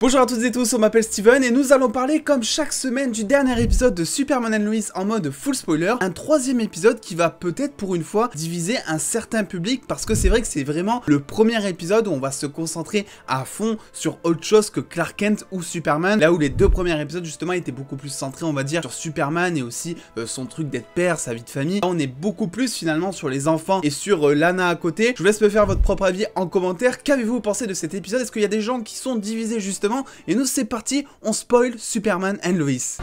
Bonjour à toutes et tous, on m'appelle Steven et nous allons parler comme chaque semaine du dernier épisode de Superman and Lois en mode full spoiler. Un troisième épisode qui va peut-être pour une fois diviser un certain public parce que c'est vrai que c'est vraiment le premier épisode où on va se concentrer à fond sur autre chose que Clark Kent ou Superman. Là où les deux premiers épisodes justement étaient beaucoup plus centrés on va dire sur Superman et aussi son truc d'être père, sa vie de famille. Là on est beaucoup plus finalement sur les enfants et sur Lana à côté. Je vous laisse me faire votre propre avis en commentaire. Qu'avez-vous pensé de cet épisode? Est-ce qu'il y a des gens qui sont divisés justement? Et nous c'est parti, on spoil Superman and Lois.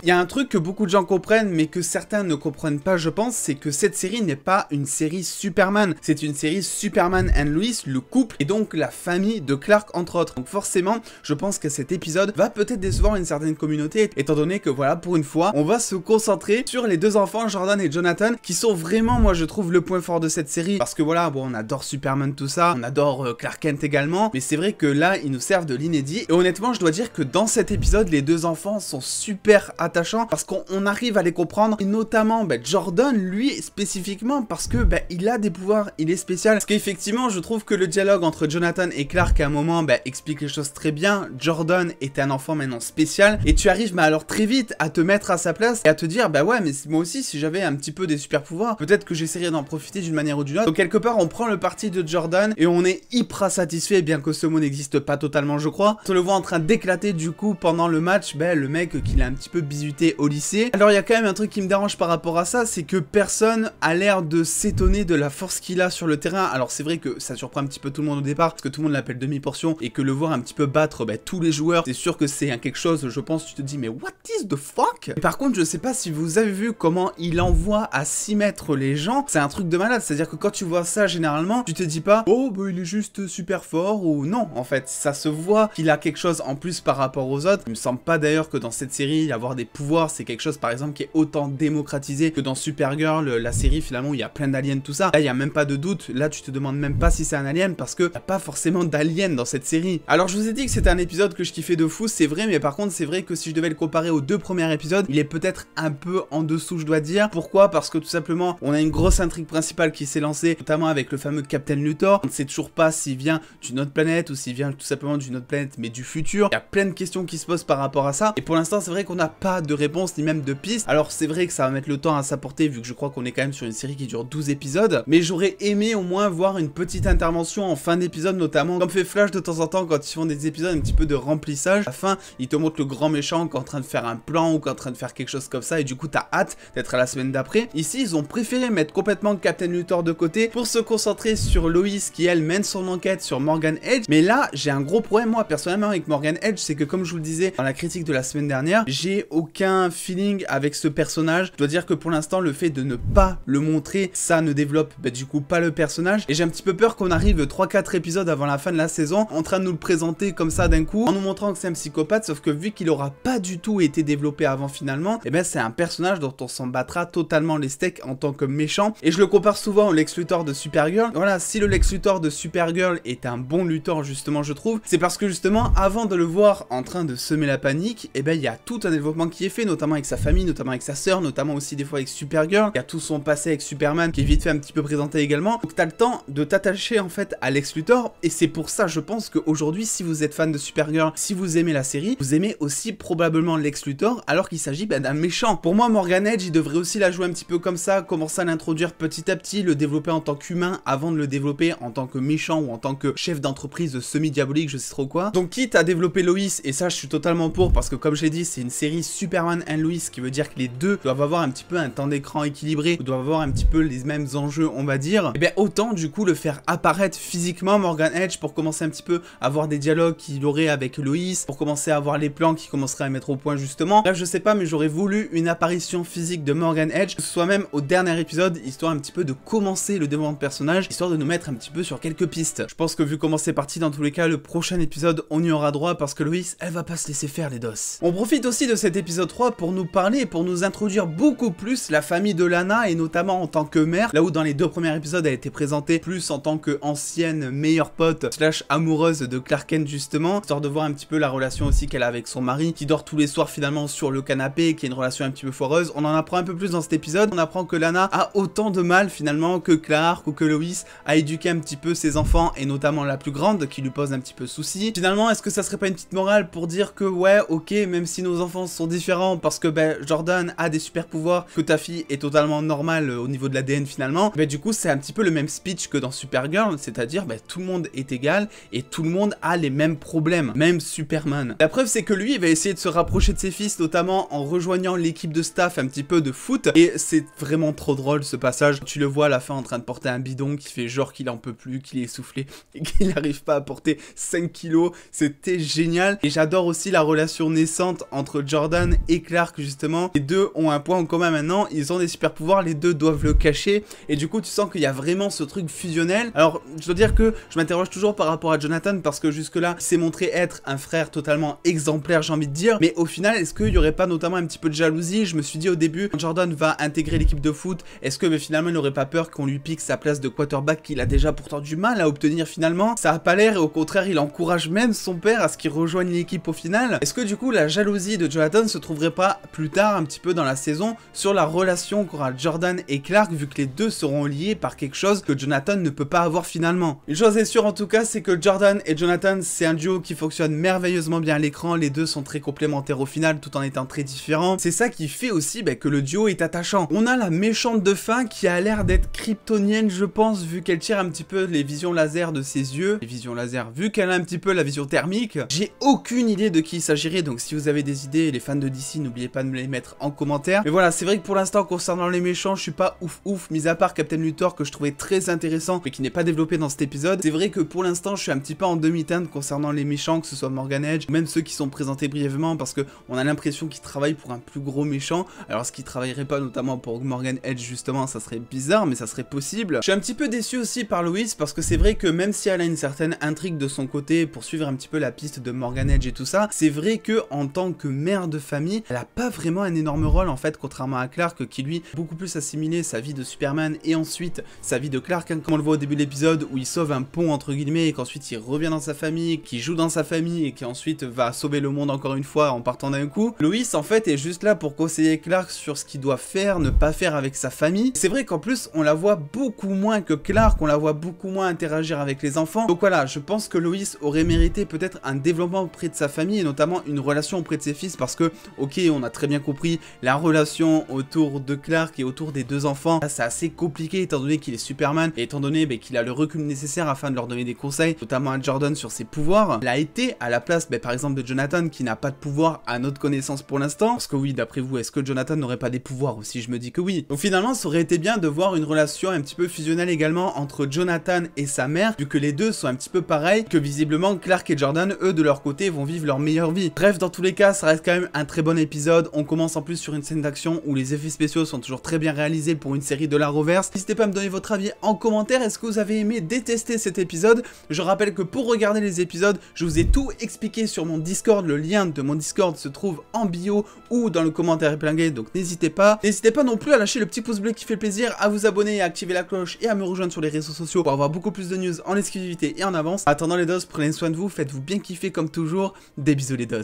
Il y a un truc que beaucoup de gens comprennent mais que certains ne comprennent pas je pense, c'est que cette série n'est pas une série Superman, c'est une série Superman and Lois, le couple et donc la famille de Clark entre autres. Donc forcément je pense que cet épisode va peut-être décevoir une certaine communauté étant donné que voilà pour une fois on va se concentrer sur les deux enfants Jordan et Jonathan qui sont vraiment moi je trouve le point fort de cette série parce que voilà bon on adore Superman tout ça, on adore Clark Kent également mais c'est vrai que là ils nous servent de l'inédit et honnêtement je dois dire que dans cet épisode les deux enfants sont super attachants parce qu'on arrive à les comprendre et notamment Jordan lui spécifiquement parce que il a des pouvoirs, il est spécial parce qu'effectivement je trouve que le dialogue entre Jonathan et Clark à un moment explique les choses très bien. Jordan est un enfant maintenant spécial et tu arrives alors très vite à te mettre à sa place et à te dire ouais mais moi aussi si j'avais un petit peu des super pouvoirs peut-être que j'essaierais d'en profiter d'une manière ou d'une autre. Donc quelque part on prend le parti de Jordan et on est hyper satisfait bien que ce mot n'existe pas totalement je crois. On le voit en train d'éclater du coup pendant le match le mec qu'il a un petit peu bisuté au lycée. Alors il y a quand même un truc qui me dérange par rapport à ça, c'est que personne a l'air de s'étonner de la force qu'il a sur le terrain. Alors c'est vrai que ça surprend un petit peu tout le monde au départ, parce que tout le monde l'appelle demi-portion, et que le voir un petit peu battre tous les joueurs, c'est sûr que c'est quelque chose, je pense, tu te dis mais what is the fuck? Et par contre je sais pas si vous avez vu comment il envoie à 6 mètres les gens, c'est un truc de malade, c'est à dire que quand tu vois ça généralement, tu te dis pas oh il est juste super fort, ou non en fait, ça se voit qu'il a quelque chose en plus par rapport aux autres. Il me semble pas d'ailleurs que dans cette série, avoir des pouvoirs c'est quelque chose par exemple qui est autant démocratisé que dans Supergirl, la série finalement où il y a plein d'aliens tout ça. Là il y a même pas de doute, là tu te demandes même pas si c'est un alien parce que y a pas forcément d'aliens dans cette série. Alors je vous ai dit que c'était un épisode que je kiffais de fou, c'est vrai, mais par contre c'est vrai que si je devais le comparer aux deux premiers épisodes, il est peut-être un peu en dessous je dois dire. Pourquoi? Parce que tout simplement on a une grosse intrigue principale qui s'est lancée, notamment avec le fameux Captain Luthor. On ne sait toujours pas s'il vient d'une autre planète ou s'il vient tout simplement d'une autre planète mais du futur. Il y a plein de questions qui se posent par rapport à ça et pour l'instant c'est vrai qu'on n'a pas de réponse ni même de pistes. Alors c'est vrai que ça va mettre le temps à s'apporter vu que je crois qu'on est quand même sur une série qui dure 12 épisodes, mais j'aurais aimé au moins voir une petite intervention en fin d'épisode, notamment comme fait Flash de temps en temps quand ils font des épisodes un petit peu de remplissage. À la fin ils te montrent le grand méchant qui est en train de faire un plan ou qui est en train de faire quelque chose comme ça et du coup t'as hâte d'être à la semaine d'après. Ici ils ont préféré mettre complètement Captain Luthor de côté pour se concentrer sur Lois qui elle mène son enquête sur Morgan Edge. Mais là j'ai un gros problème moi personnellement avec Morgan Edge, c'est que comme je vous le disais dans la critique de la semaine dernière, j'ai aucun feeling avec ce personnage. Je dois dire que pour l'instant le fait de ne pas le montrer, ça ne développe du coup pas le personnage et j'ai un petit peu peur qu'on arrive 3-4 épisodes avant la fin de la saison en train de nous le présenter comme ça d'un coup en nous montrant que c'est un psychopathe, sauf que vu qu'il aura pas du tout été développé avant finalement, c'est un personnage dont on s'en battra totalement les steaks en tant que méchant. Et je le compare souvent au Lex Luthor de Supergirl. Voilà, si le Lex Luthor de Supergirl est un bon Luthor justement je trouve, c'est parce que justement avant de le voir en train de semer la panique, il y a tout un développement qui est fait, notamment avec sa famille, notamment avec sa sœur, notamment aussi des fois avec Supergirl. Il y a tout son passé avec Superman qui est vite fait un petit peu présenté également. Donc t'as le temps de t'attacher en fait à Lex Luthor et c'est pour ça je pense qu'aujourd'hui si vous êtes fan de Supergirl, si vous aimez la série, vous aimez aussi probablement Lex Luthor alors qu'il s'agit d'un méchant. Pour moi Morgan Edge il devrait aussi la jouer un petit peu comme ça, commencer à l'introduire petit à petit, le développer en tant qu'humain avant de le développer en tant que méchant ou en tant que chef d'entreprise semi-diabolique, je sais trop quoi. Donc quitte à développer Lois, et ça je suis totalement pour parce que comme j'ai dit c'est une série Superman and Lois, qui veut dire que les deux doivent avoir un petit peu un temps d'écran équilibré, ou doivent avoir un petit peu les mêmes enjeux on va dire, autant du coup le faire apparaître physiquement Morgan Edge pour commencer un petit peu à avoir des dialogues qu'il aurait avec Lois, pour commencer à avoir les plans qui commenceraient à mettre au point justement. Bref je sais pas mais j'aurais voulu une apparition physique de Morgan Edge, que ce soit même au dernier épisode, histoire un petit peu de commencer le développement de personnage, histoire de nous mettre un petit peu sur quelques pistes. Je pense que vu comment c'est parti dans tous les cas, le prochain épisode on y aura droit parce que Lois elle va pas se laisser faire les dos. On profite aussi de cet épisode l'épisode 3 pour nous parler et pour nous introduire beaucoup plus la famille de Lana, et notamment en tant que mère, là où dans les 2 premiers épisodes elle était présentée plus en tant qu'ancienne meilleure pote slash amoureuse de Clark Kent justement, histoire de voir un petit peu la relation aussi qu'elle a avec son mari, qui dort tous les soirs finalement sur le canapé, qui est une relation un petit peu foireuse. On en apprend un peu plus dans cet épisode, on apprend que Lana a autant de mal finalement que Clark ou que Lois à éduquer un petit peu ses enfants, et notamment la plus grande qui lui pose un petit peu souci. Finalement, est-ce que ça serait pas une petite morale pour dire que ouais, ok, même si nos enfants sont différents parce que Jordan a des super pouvoirs, que ta fille est totalement normale au niveau de l'ADN finalement, du coup c'est un petit peu le même speech que dans Supergirl, c'est-à-dire tout le monde est égal et tout le monde a les mêmes problèmes, même Superman. La preuve c'est que lui il va essayer de se rapprocher de ses fils, notamment en rejoignant l'équipe de staff un petit peu de foot, et c'est vraiment trop drôle ce passage. Tu le vois à la fin en train de porter un bidon, qui fait genre qu'il en peut plus, qu'il est essoufflé et qu'il n'arrive pas à porter 5 kilos, c'était génial. Et j'adore aussi la relation naissante entre Jordan et Clark justement. Les deux ont un point en commun maintenant, ils ont des super pouvoirs, les deux doivent le cacher, et du coup tu sens qu'il y a vraiment ce truc fusionnel. Alors je dois dire que je m'interroge toujours par rapport à Jonathan, parce que jusque là il s'est montré être un frère totalement exemplaire, j'ai envie de dire, mais au final est-ce qu'il y aurait pas notamment un petit peu de jalousie? Je me suis dit au début, quand Jordan va intégrer l'équipe de foot, est-ce que finalement il n'aurait pas peur qu'on lui pique sa place de quarterback qu'il a déjà pourtant du mal à obtenir finalement? Ça a pas l'air, et au contraire il encourage même son père à ce qu'il rejoigne l'équipe au final. Est-ce que du coup la jalousie de Jonathan se trouverait pas plus tard un petit peu dans la saison sur la relation qu'aura Jordan et Clark, vu que les deux seront liés par quelque chose que Jonathan ne peut pas avoir finalement? Une chose est sûre en tout cas, c'est que Jordan et Jonathan c'est un duo qui fonctionne merveilleusement bien à l'écran, les deux sont très complémentaires au final tout en étant très différents. C'est ça qui fait aussi que le duo est attachant. On a la méchante de fin qui a l'air d'être kryptonienne je pense, vu qu'elle tire un petit peu les visions laser de ses yeux. Les visions laser, vu qu'elle a un petit peu la vision thermique. J'ai aucune idée de qui il s'agirait, donc si vous avez des idées, les fans de DC, n'oubliez pas de me les mettre en commentaire. Mais voilà, c'est vrai que pour l'instant, concernant les méchants, je suis pas ouf, mis à part Captain Luthor que je trouvais très intéressant, mais qui n'est pas développé dans cet épisode. C'est vrai que pour l'instant, je suis un petit peu en demi-teinte concernant les méchants, que ce soit Morgan Edge, ou même ceux qui sont présentés brièvement, parce que on a l'impression qu'ils travaillent pour un plus gros méchant. Alors, ce qui travaillerait pas notamment pour Morgan Edge, justement, ça serait bizarre, mais ça serait possible. Je suis un petit peu déçu aussi par Lois, parce que c'est vrai que même si elle a une certaine intrigue de son côté pour suivre un petit peu la piste de Morgan Edge et tout ça, c'est vrai que en tant que mère de famille, elle a pas vraiment un énorme rôle en fait, contrairement à Clark qui lui beaucoup plus assimilé sa vie de Superman et ensuite sa vie de Clark, comme on le voit au début de l'épisode où il sauve un pont entre guillemets et qu'ensuite il revient dans sa famille, qui joue dans sa famille et qui ensuite va sauver le monde encore une fois en partant d'un coup. Lois en fait est juste là pour conseiller Clark sur ce qu'il doit faire, ne pas faire avec sa famille. C'est vrai qu'en plus on la voit beaucoup moins que Clark, on la voit beaucoup moins interagir avec les enfants. Donc voilà, je pense que Lois aurait mérité peut-être un développement auprès de sa famille et notamment une relation auprès de ses fils, parce que ok, on a très bien compris la relation autour de Clark et autour des deux enfants. Là c'est assez compliqué étant donné qu'il est Superman et étant donné qu'il a le recul nécessaire afin de leur donner des conseils, notamment à Jordan sur ses pouvoirs. Il a été à la place par exemple de Jonathan qui n'a pas de pouvoir à notre connaissance pour l'instant, parce que oui, d'après vous, est-ce que Jonathan n'aurait pas des pouvoirs aussi? Je me dis que oui. Donc finalement ça aurait été bien de voir une relation un petit peu fusionnelle également entre Jonathan et sa mère, vu que les deux sont un petit peu pareils, que visiblement Clark et Jordan, eux de leur côté, vont vivre leur meilleure vie. Bref, dans tous les cas, ça reste quand même un très bon épisode. On commence en plus sur une scène d'action où les effets spéciaux sont toujours très bien réalisés pour une série de l'Arrowverse. N'hésitez pas à me donner votre avis en commentaire. Est-ce que vous avez aimé, détesté cet épisode? Je rappelle que pour regarder les épisodes, je vous ai tout expliqué sur mon Discord. Le lien de mon Discord se trouve en bio ou dans le commentaire épinglé, donc n'hésitez pas. N'hésitez pas non plus à lâcher le petit pouce bleu qui fait plaisir, à vous abonner et à activer la cloche et à me rejoindre sur les réseaux sociaux pour avoir beaucoup plus de news en exclusivité et en avance. En attendant les dos, prenez soin de vous, faites-vous bien kiffer comme toujours. Des bisous les dos.